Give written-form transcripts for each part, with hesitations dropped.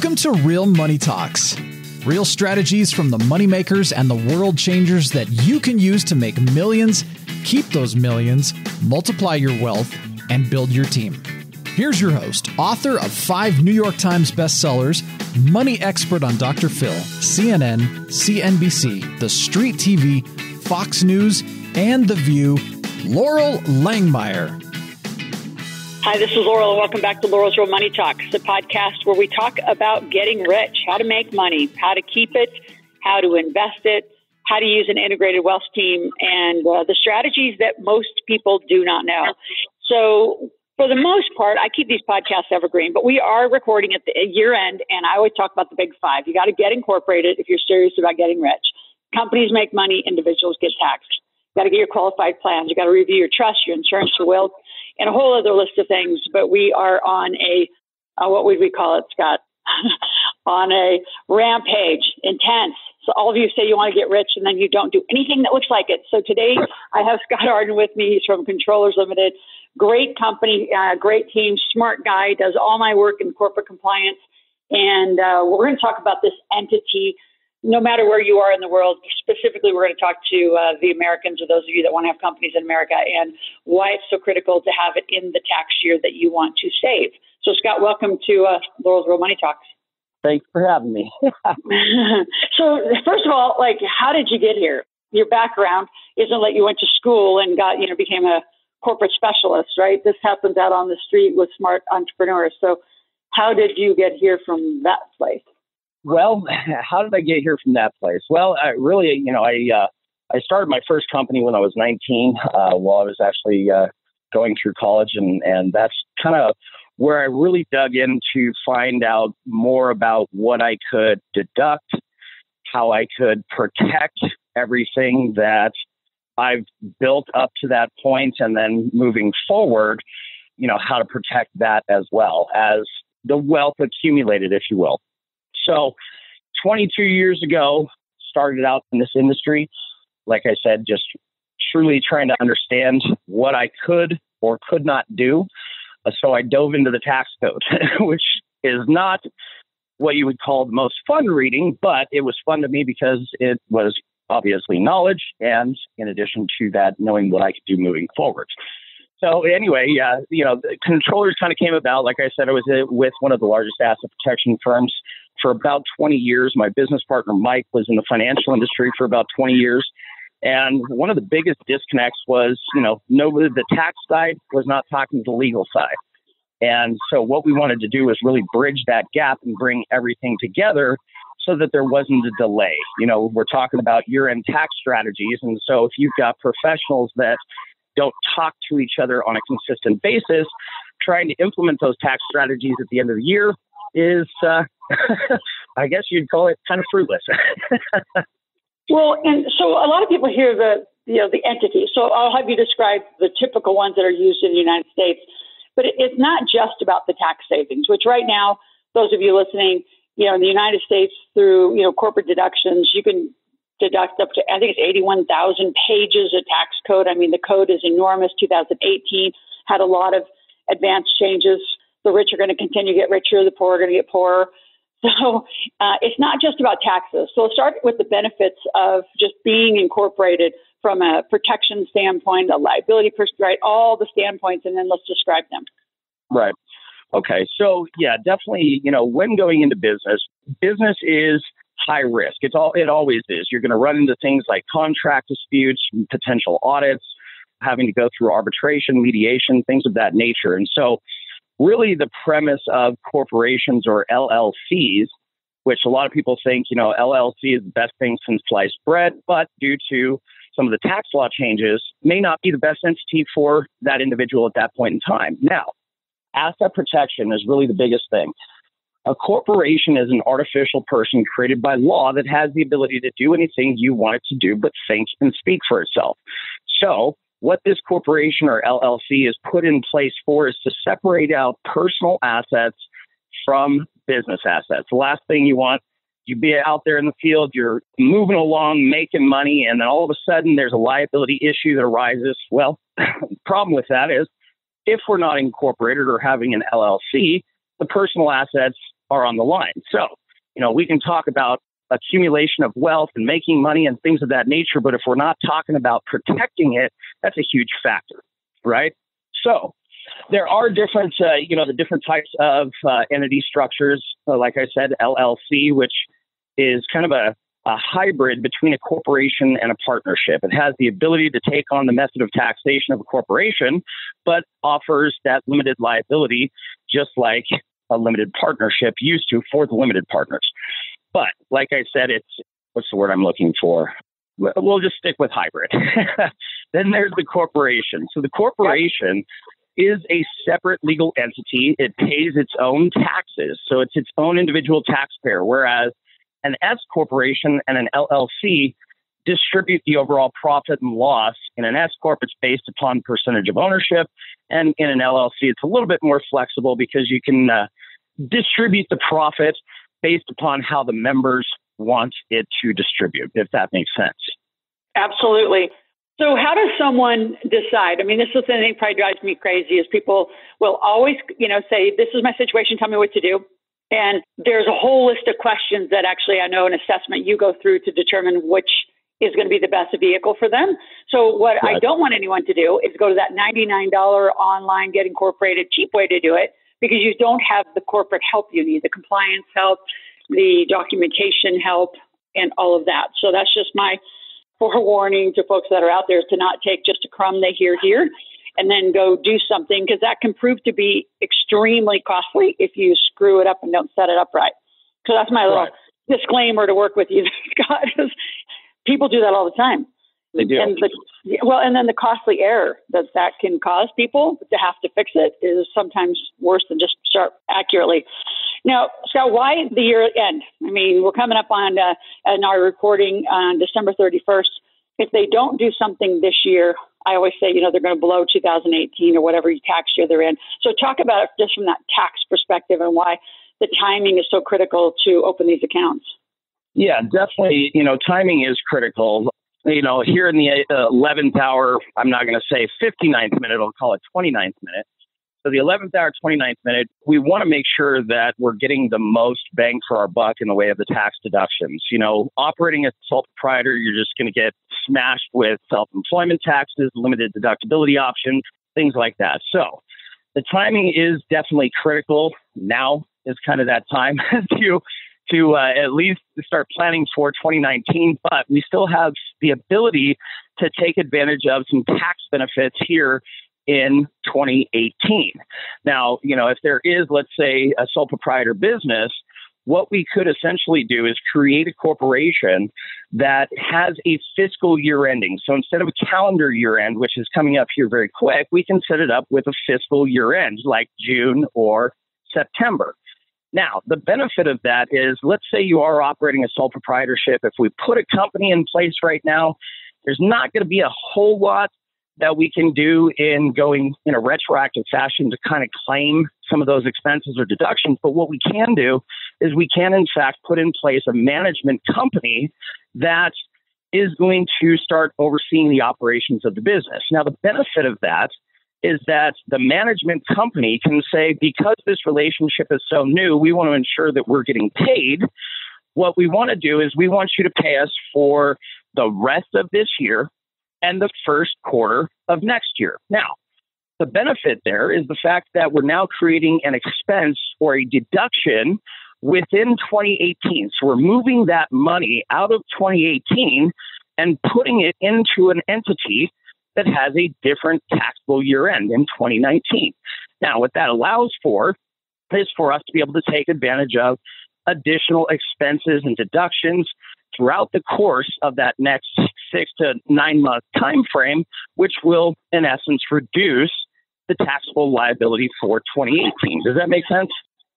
Welcome to Real Money Talks. Real strategies from the moneymakers and the world changers that you can use to make millions, keep those millions, multiply your wealth, and build your team. Here's your host, author of 5 New York Times bestsellers, money expert on Dr. Phil, CNN, CNBC, The Street TV, Fox News, and The View, Loral Langemeier. Hi, this is Loral, and welcome back to Loral's Real Money Talks, the podcast where we talk about getting rich, how to make money, how to keep it, how to invest it, how to use an integrated wealth team, and the strategies that most people do not know. So for the most part, I keep these podcasts evergreen, but we are recording at the year end, and I always talk about the big 5. You got to get incorporated if you're serious about getting rich. Companies make money, individuals get taxed. You got to get your qualified plans. You got to review your trust, your insurance, your will, and a whole other list of things. But we are on what would we call it, Scott? On a rampage, intense. So all of you say you want to get rich, and then you don't do anything that looks like it. So today I have Scott Arden with me. He's from Controllers Limited. Great company, great team, smart guy, does all my work in corporate compliance. And we're going to talk about this entity, no matter where you are in the world. Specifically, we're going to talk to the Americans, or those of you that want to have companies in America, and why it's so critical to have it in the tax year that you want to save. So, Scott, welcome to Loral's Real Money Talks. Thanks for having me. So, first of all, how did you get here? Your background isn't like you went to school and became a corporate specialist, right? This happens out on the street with smart entrepreneurs. So, how did you get here from that place? Well, how did I get here from that place? Well, I started my first company when I was 19, while I was actually going through college, and that's kind of where I really dug in to find out more about what I could deduct, how I could protect everything that I've built up to that point, and then moving forward, how to protect that as well as the wealth accumulated, if you will. So 22 years ago, started out in this industry, like I said, just truly trying to understand what I could or could not do. So I dove into the tax code, which is not what you would call the most fun reading, but it was fun to me because it was obviously knowledge, and in addition to that, knowing what I could do moving forward. So anyway, the controllers kind of came about. Like I said, I was with one of the largest asset protection firms for about 20 years. My business partner, Mike, was in the financial industry for about 20 years. And one of the biggest disconnects was, the tax side was not talking to the legal side. And so what we wanted to do was really bridge that gap and bring everything together so that there wasn't a delay. We're talking about year-end tax strategies. And so if you've got professionals that don't talk to each other on a consistent basis, trying to implement those tax strategies at the end of the year is, I guess you'd call it kind of fruitless. Well, and so a lot of people hear the entity. So I'll have you describe the typical ones that are used in the United States. But it's not just about the tax savings, which right now, those of you listening, in the United States through, corporate deductions, you can deduct up to, I think it's 81,000 pages of tax code. I mean, the code is enormous. 2018 had a lot of advanced changes. The rich are going to continue to get richer. The poor are going to get poorer. So it's not just about taxes. So let's start with the benefits of just being incorporated from a protection standpoint, a liability perspective, right? All the standpoints, and then let's describe them. Right. Okay. So yeah, definitely, when going into business is high risk. It always is. You're going to run into things like contract disputes, potential audits, having to go through arbitration, mediation, things of that nature. And so really the premise of corporations, or LLCs, which a lot of people think, LLC is the best thing since sliced bread, but due to some of the tax law changes, may not be the best entity for that individual at that point in time. Now, asset protection is really the biggest thing. A corporation is an artificial person created by law that has the ability to do anything you want it to do, but think and speak for itself. So what this corporation, or LLC, is put in place for is to separate out personal assets from business assets. The last thing you want, you be out there in the field, you're moving along, making money, and then all of a sudden there's a liability issue that arises. Well, the problem with that is if we're not incorporated or having an LLC, the personal assets are on the line. So, we can talk about accumulation of wealth and making money and things of that nature, but if we're not talking about protecting it, that's a huge factor, right? So there are different, the different types of entity structures. Like I said, LLC, which is kind of a hybrid between a corporation and a partnership. It has the ability to take on the method of taxation of a corporation, but offers that limited liability, just like a limited partnership used to for the limited partners. But like I said, what's the word I'm looking for? We'll just stick with hybrid. Then there's the corporation. So the corporation is a separate legal entity. It pays its own taxes. So it's its own individual taxpayer, whereas an S corporation and an LLC distribute the overall profit and loss. In an S corp, it's based upon percentage of ownership. And in an LLC, it's a little bit more flexible because you can distribute the profit based upon how the members want it to distribute, if that makes sense. Absolutely. So how does someone decide? I mean, this is the thing that probably drives me crazy is people will always, say, this is my situation, tell me what to do. And there's a whole list of questions that actually I know an assessment you go through to determine which is going to be the best vehicle for them. So what I don't want anyone to do is go to that $99 online get incorporated cheap way to do it, because you don't have the corporate help you need, the compliance help, the documentation help, and all of that. So that's just my forewarning to folks that are out there, to not take just a crumb they hear here and then go do something, because that can prove to be extremely costly if you screw it up and don't set it up right. So that's my little disclaimer to work with you, Scott, is people do that all the time. They do. And then the costly error that can cause people to have to fix it is sometimes worse than just start accurately. Now, Scott, why the year end? I mean, we're coming up on in our reporting on December 31st. If they don't do something this year, I always say, they're going to blow 2018 or whatever tax year they're in. So talk about it just from that tax perspective and why the timing is so critical to open these accounts. Yeah, definitely. Timing is critical. Here in the 11th hour, I'm not going to say 59th minute, I'll call it 29th minute. So the 11th hour, 29th minute, we want to make sure that we're getting the most bang for our buck in the way of the tax deductions. Operating as a sole proprietor, you're just going to get smashed with self-employment taxes, limited deductibility options, things like that. So the timing is definitely critical. Now is kind of that time to at least start planning for 2019, but we still have the ability to take advantage of some tax benefits here in 2018. Now, if there is, let's say, a sole proprietor business, what we could essentially do is create a corporation that has a fiscal year ending. So instead of a calendar year end, which is coming up here very quick, we can set it up with a fiscal year end, like June or September. Now, the benefit of that is, let's say you are operating a sole proprietorship. If we put a company in place right now, there's not going to be a whole lot that we can do in going in a retroactive fashion to kind of claim some of those expenses or deductions. But what we can do is we can, in fact, put in place a management company that is going to start overseeing the operations of the business. Now, the benefit of that is that the management company can say, because this relationship is so new, we want to ensure that we're getting paid. What we want to do is we want you to pay us for the rest of this year and the first quarter of next year. Now, the benefit there is the fact that we're now creating an expense or a deduction within 2018. So we're moving that money out of 2018 and putting it into an entity that has a different taxable year end in 2019. Now, what that allows for is for us to be able to take advantage of additional expenses and deductions throughout the course of that next 6 to 9 month time frame, which will, in essence, reduce the taxable liability for 2018. Does that make sense?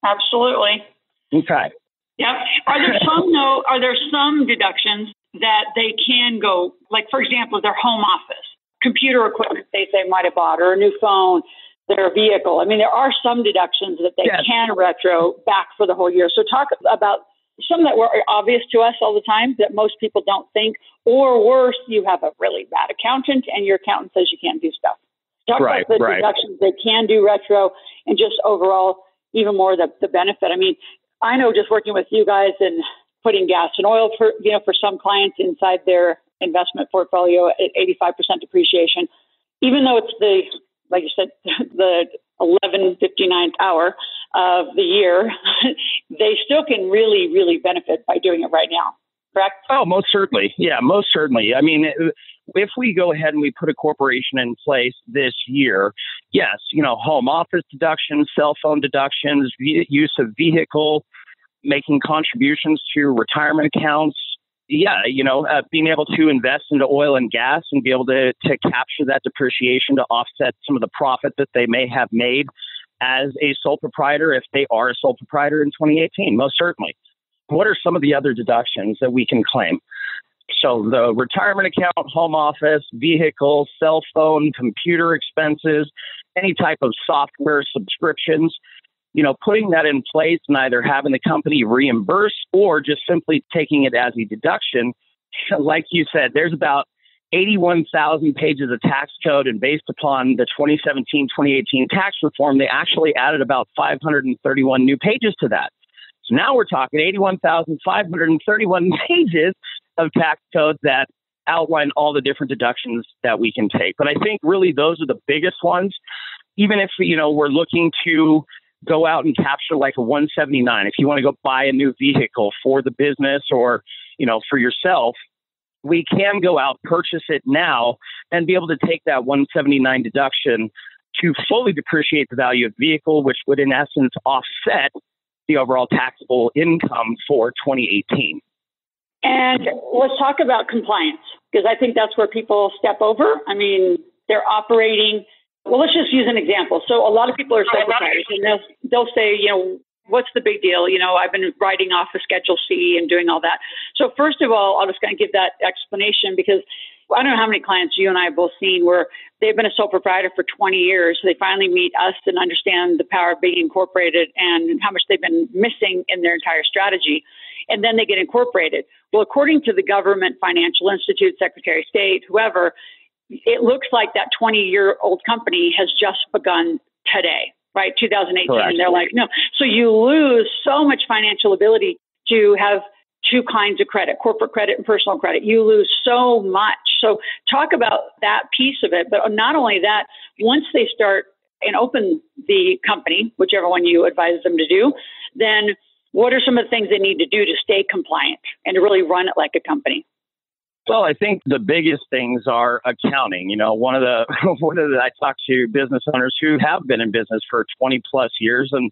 Absolutely. Okay. Yep. Are there some deductions that they can go, like, for example, their home office, computer equipment they might have bought, or a new phone, their vehicle? I mean, there are some deductions that they can retro back for the whole year. So talk about some that were obvious to us all the time that most people don't think, or worse, you have a really bad accountant and your accountant says you can't do stuff. Talk about the deductions they can do retro, and just overall, even more the benefit. I mean, I know just working with you guys and putting gas and oil for some clients inside their investment portfolio at 85% depreciation, even though it's like you said, the 11:59th hour of the year, they still can really, really benefit by doing it right now. Correct? Oh, most certainly. Yeah, most certainly. I mean, if we go ahead and we put a corporation in place this year, yes, home office deductions, cell phone deductions, use of vehicle, making contributions to retirement accounts. Yeah, being able to invest into oil and gas and be able to capture that depreciation to offset some of the profit that they may have made as a sole proprietor if they are a sole proprietor in 2018, most certainly. What are some of the other deductions that we can claim? So the retirement account, home office, vehicle, cell phone, computer expenses, any type of software subscriptions, putting that in place and either having the company reimburse or just simply taking it as a deduction. Like you said, there's about 81,000 pages of tax code, and based upon the 2017-2018 tax reform, they actually added about 531 new pages to that. So now we're talking 81,531 pages of tax code that outline all the different deductions that we can take. But I think really those are the biggest ones. Even if, we're looking to go out and capture like a 179, if you want to go buy a new vehicle for the business or, for yourself, we can go out, purchase it now, and be able to take that 179 deduction to fully depreciate the value of the vehicle, which would in essence offset the overall taxable income for 2018. And let's talk about compliance, because I think that's where people step over. I mean, they're operating. Well, let's just use an example. So a lot of people are sole proprietors, and they'll say, what's the big deal? I've been writing off a Schedule C and doing all that. So first of all, I'll just kind of give that explanation, because I don't know how many clients you and I have both seen where they've been a sole proprietor for 20 years. So they finally meet us and understand the power of being incorporated and how much they've been missing in their entire strategy. And then they get incorporated. Well, according to the government, financial institute, Secretary of State, whoever, it looks like that 20-year-old company has just begun today, right? 2018. Correct. And they're like, no. So you lose so much financial ability to have two kinds of credit, corporate credit and personal credit. You lose so much. So talk about that piece of it. But not only that, once they start and open the company, whichever one you advise them to do, then what are some of the things they need to do to stay compliant and to really run it like a company? Well, I think the biggest things are accounting. One of the I talk to business owners who have been in business for 20 plus years, and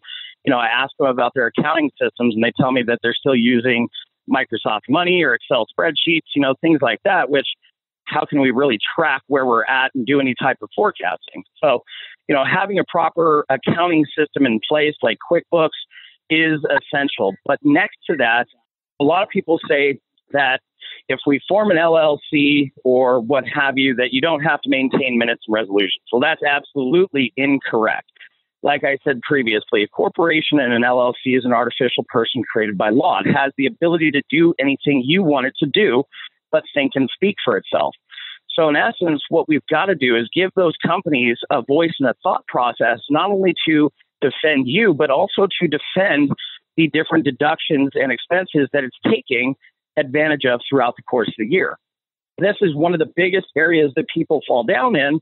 I ask them about their accounting systems, and they tell me that they're still using Microsoft Money or Excel spreadsheets, things like that, which how can we really track where we're at and do any type of forecasting? So, having a proper accounting system in place like QuickBooks is essential. But next to that, a lot of people say that if we form an LLC or what have you, that you don't have to maintain minutes and resolutions. Well, that's absolutely incorrect. Like I said previously, a corporation and an LLC is an artificial person created by law. It has the ability to do anything you want it to do, but think and speak for itself. So in essence, what we've got to do is give those companies a voice and a thought process, not only to defend you, but also to defend the different deductions and expenses that it's taking advantage of throughout the course of the year. This is one of the biggest areas that people fall down in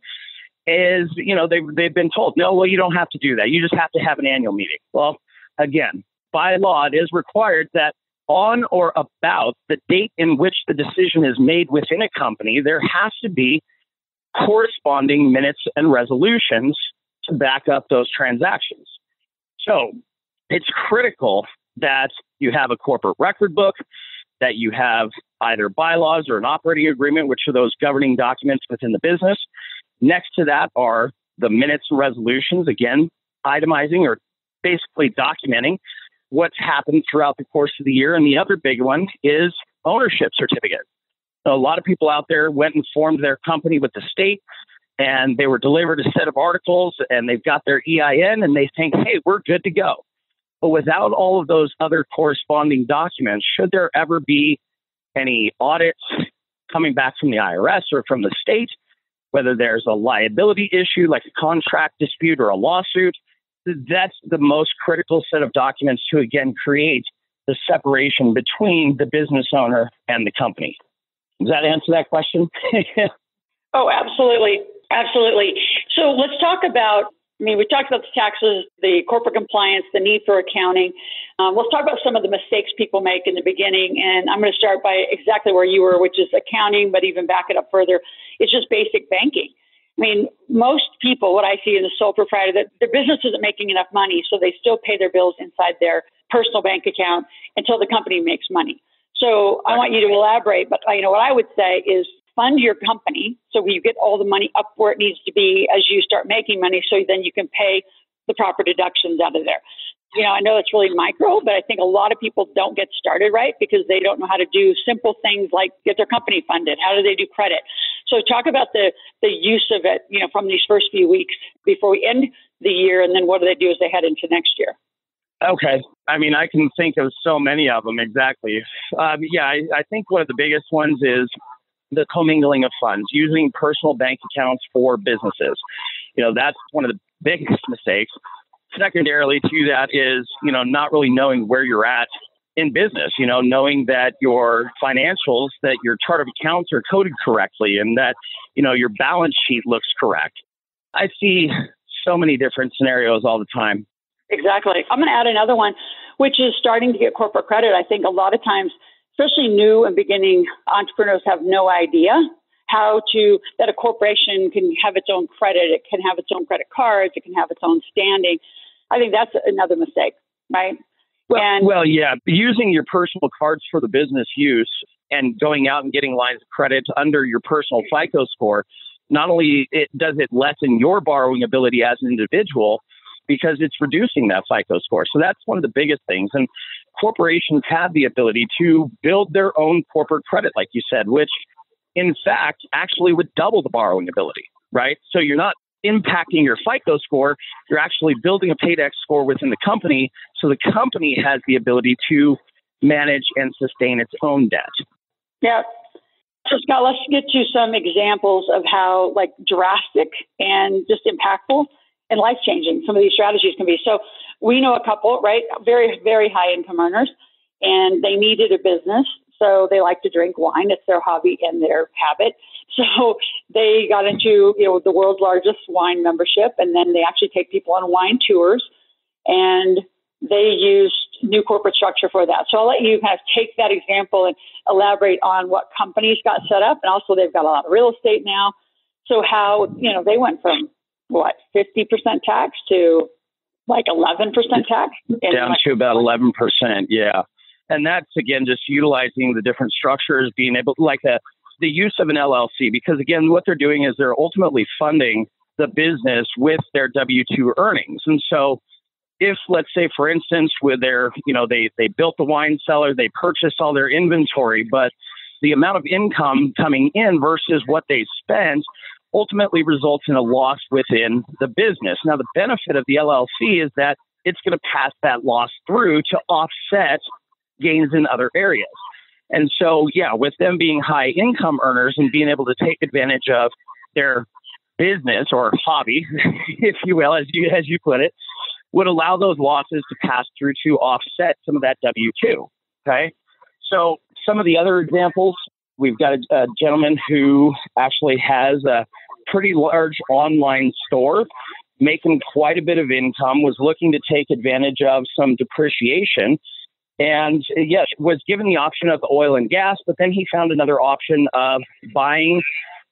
is, they've been told, no, well, you don't have to do that. You just have to have an annual meeting. Well, again, by law, it is required that on or about the date in which the decision is made within a company, there has to be corresponding minutes and resolutions to back up those transactions. So it's critical that you have a corporate record book, that you have either bylaws or an operating agreement, which are those governing documents within the business. Next to that are the minutes and resolutions, again, itemizing or basically documenting what's happened throughout the course of the year. And the other big one is ownership certificate. So a lot of people out there went and formed their company with the state, and they were delivered a set of articles, and they've got their EIN, and they think, hey, we're good to go. But without all of those other corresponding documents, should there ever be any audits coming back from the IRS or from the state, whether there's a liability issue like a contract dispute or a lawsuit, that's the most critical set of documents to, again, create the separation between the business owner and the company. Does that answer that question? Oh, absolutely. Absolutely. So let's talk about, we talked about the taxes, the corporate compliance, the need for accounting. Let's talk about some of the mistakes people make in the beginning. And I'm going to start by exactly where you were, which is accounting, but even back it up further. It's just basic banking. Most people, what I see in the sole proprietor, that their business isn't making enough money, so they still pay their bills inside their personal bank account until the company makes money. So I want you to elaborate, but what I would say is fund your company so you get all the money up where it needs to be as you start making money, so then you can pay the proper deductions out of there. I know it's really micro, but I think a lot of people don't get started right because they don't know how to do simple things like get their company funded. How do they do credit? So talk about the use of it, from these first few weeks before we end the year, and then what do they do as they head into next year? Okay. I can think of so many of them. Exactly. I think one of the biggest ones is the commingling of funds, using personal bank accounts for businesses. That's one of the biggest mistakes. Secondarily to that is, not really knowing where you're at in business, knowing that your financials, that your chart of accounts are coded correctly and that, your balance sheet looks correct. I see so many different scenarios all the time. Exactly. I'm going to add another one, which is starting to get corporate credit. I think a lot of times, especially new and beginning entrepreneurs, have no idea that a corporation can have its own credit. It can have its own credit cards. It can have its own standing. I think that's another mistake, right? Well, yeah. Using your personal cards for the business use and going out and getting lines of credit under your personal FICO score, not only does it lessen your borrowing ability as an individual, because it's reducing that FICO score. So that's one of the biggest things. And corporations have the ability to build their own corporate credit, like you said, which in fact actually would double the borrowing ability, right? So you're not impacting your FICO score. You're actually building a paydex score within the company. So the company has the ability to manage and sustain its own debt. Yeah. So Scott, let's get to some examples of how drastic and just impactful and life-changing some of these strategies can be. So we know a couple, right? Very, very high income earners, and they needed a business. So they like to drink wine. It's their hobby and their habit. So they got into, the world's largest wine membership, and then they actually take people on wine tours, and they used new corporate structure for that. So I'll let you kind of take that example and elaborate on what companies got set up. And also they've got a lot of real estate now. So how, they went from 50% tax to 11% tax? Down to about 11%. Yeah. And that's, again, just utilizing the different structures, being able, the use of an LLC, because, again, what they're doing is they're ultimately funding the business with their W-2 earnings. And so if, let's say, for instance, with their, they built the wine cellar, they purchased all their inventory, but the amount of income coming in versus what they spent ultimately results in a loss within the business. Now, the benefit of the LLC is that it's going to pass that loss through to offset gains in other areas. And so, with them being high income earners and being able to take advantage of their business or hobby, if you will, as you put it, would allow those losses to pass through to offset some of that W-2. Okay. So some of the other examples, we've got a gentleman who actually has a pretty large online store, making quite a bit of income, was looking to take advantage of some depreciation. And yes, was given the option of oil and gas, but then he found another option of buying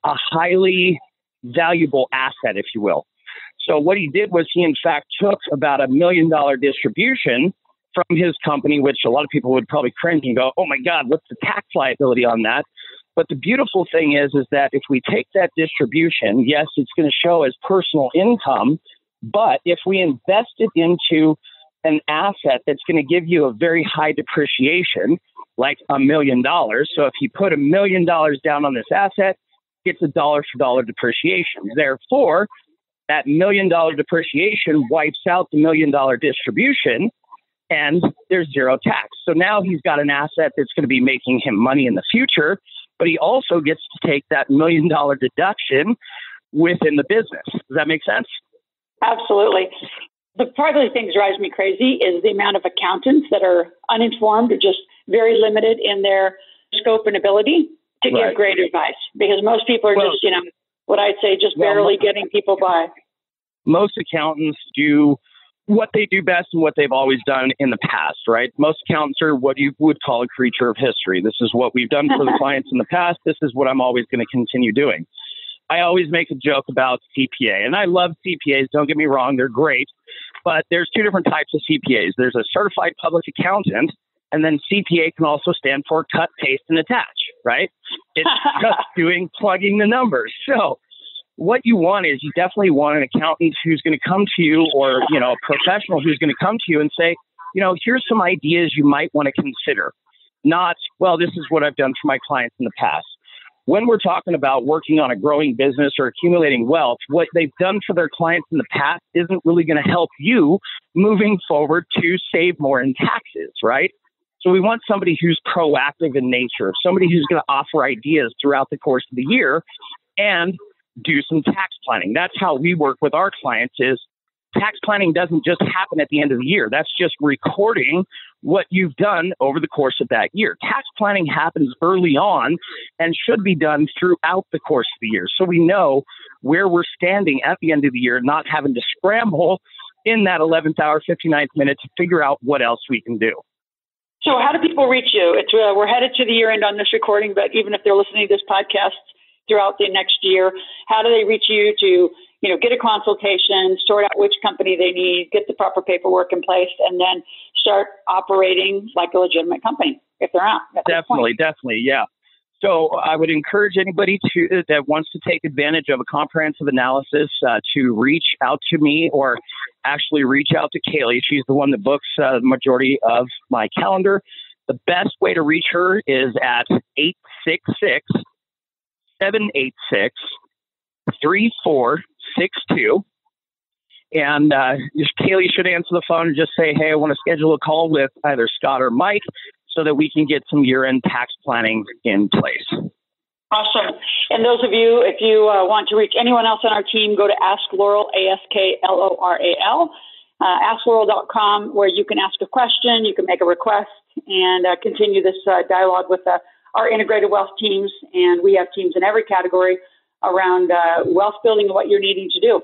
a highly valuable asset, if you will. So what he did was he, in fact, took about $1 million distribution from his company, which a lot of people would probably cringe and go, oh, my God, what's the tax liability on that? But the beautiful thing is that if we take that distribution, yes, it's going to show as personal income. But if we invest it into an asset that's going to give you a very high depreciation, like $1 million. So if you put $1 million down on this asset, it's a dollar for dollar depreciation. Therefore, that $1 million depreciation wipes out the $1 million distribution, and there's zero tax. So now he's got an asset that's going to be making him money in the future, but he also gets to take that $1 million deduction within the business. Does that make sense? Absolutely. Part of the thing that drives me crazy is the amount of accountants that are uninformed or just very limited in their scope and ability to give great advice. Because most people are just, what I'd say, just barely getting people by. Most accountants do what they do best and what they've always done in the past, right? Most accountants are what you would call a creature of history. This is what we've done for the clients in the past. This is what I'm always going to continue doing. I always make a joke about CPA, and I love CPAs. Don't get me wrong. They're great, but there's two different types of CPAs. There's a certified public accountant, and then CPA can also stand for cut, paste, and attach, right? It's just plugging the numbers. So what you want is you definitely want an accountant who's going to come to you, or, a professional who's going to come to you and say, here's some ideas you might want to consider. Not, well, this is what I've done for my clients in the past. When we're talking about working on a growing business or accumulating wealth, what they've done for their clients in the past isn't really going to help you moving forward to save more in taxes, right? So we want somebody who's proactive in nature, somebody who's going to offer ideas throughout the course of the year and do some tax planning. That's how we work with our clients. Is tax planning doesn't just happen at the end of the year. That's just recording what you've done over the course of that year. Tax planning happens early on and should be done throughout the course of the year. So we know where we're standing at the end of the year, not having to scramble in that 11th hour, 59th minute to figure out what else we can do. So how do people reach you? We're headed to the year end on this recording, but even if they're listening to this podcast throughout the next year, how do they reach you to, get a consultation, sort out which company they need, get the proper paperwork in place, and then start operating like a legitimate company if they're out? Definitely, yeah. So I would encourage anybody that wants to take advantage of a comprehensive analysis to reach out to me, or actually reach out to Kaylee. She's the one that books the majority of my calendar. The best way to reach her is at 866-786-3462. And Kaylee should answer the phone and just say, hey, I want to schedule a call with either Scott or Mike so that we can get some year-end tax planning in place. Awesome. And those of you, if you want to reach anyone else on our team, go to Ask Loral, AskLoral, AskLoral.com, where you can ask a question, you can make a request, and continue this dialogue with our integrated wealth teams. And we have teams in every category around wealth building and what you're needing to do.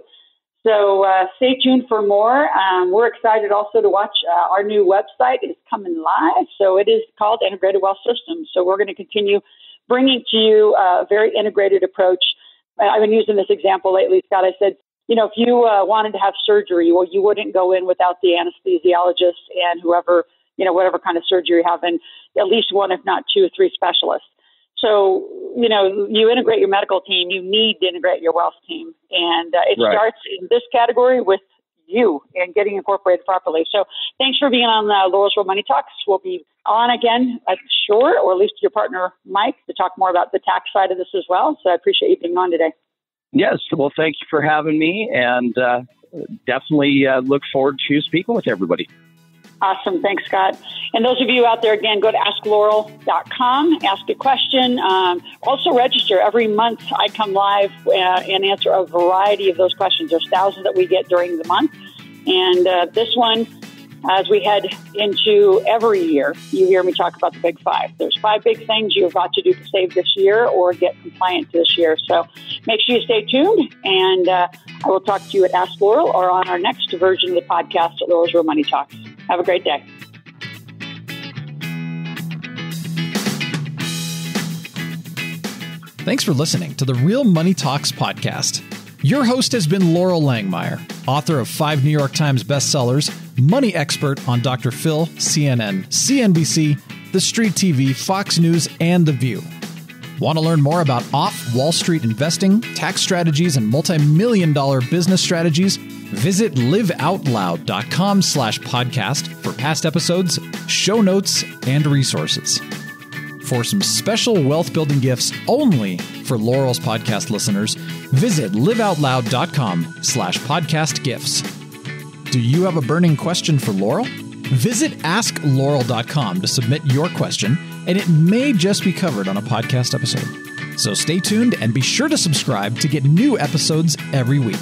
So stay tuned for more. We're excited also to watch our new website. It's coming live. So it is called Integrated Wealth Systems. So we're going to continue bringing to you a very integrated approach. I've been using this example lately, Scott. I said, if you wanted to have surgery, well, you wouldn't go in without the anesthesiologist and whoever, whatever kind of surgery you have, and at least one, if not two or three specialists. So, you integrate your medical team, you need to integrate your wealth team. And it starts in this category with you and getting incorporated properly. So thanks for being on Loral's Real Money Talks. We'll be on again, I'm sure, or at least your partner, Mike, to talk more about the tax side of this as well. So I appreciate you being on today. Yes. Well, thank you for having me, and definitely look forward to speaking with everybody. Awesome. Thanks, Scott. And those of you out there, again, go to AskLoral.com, ask a question. Also register. Every month I come live and answer a variety of those questions. There's thousands that we get during the month. And this one, as we head into every year, you hear me talk about the big five. There's 5 big things you've got to do to save this year or get compliant this year. So make sure you stay tuned. And I will talk to you at Ask Loral or on our next version of the podcast at Loral's Real Money Talks. Have a great day. Thanks for listening to the Real Money Talks podcast. Your host has been Loral Langmeyer, author of 5 New York Times bestsellers, money expert on Dr. Phil, CNN, CNBC, The Street TV, Fox News, and The View. Want to learn more about off-Wall Street investing, tax strategies, and multi-million-dollar business strategies? Visit liveoutloud.com/podcast for past episodes, show notes, and resources. For some special wealth building gifts only for Loral's podcast listeners, visit liveoutloud.com/podcast gifts. Do you have a burning question for Loral? Visit askloral.com to submit your question, and it may just be covered on a podcast episode. So stay tuned and be sure to subscribe to get new episodes every week.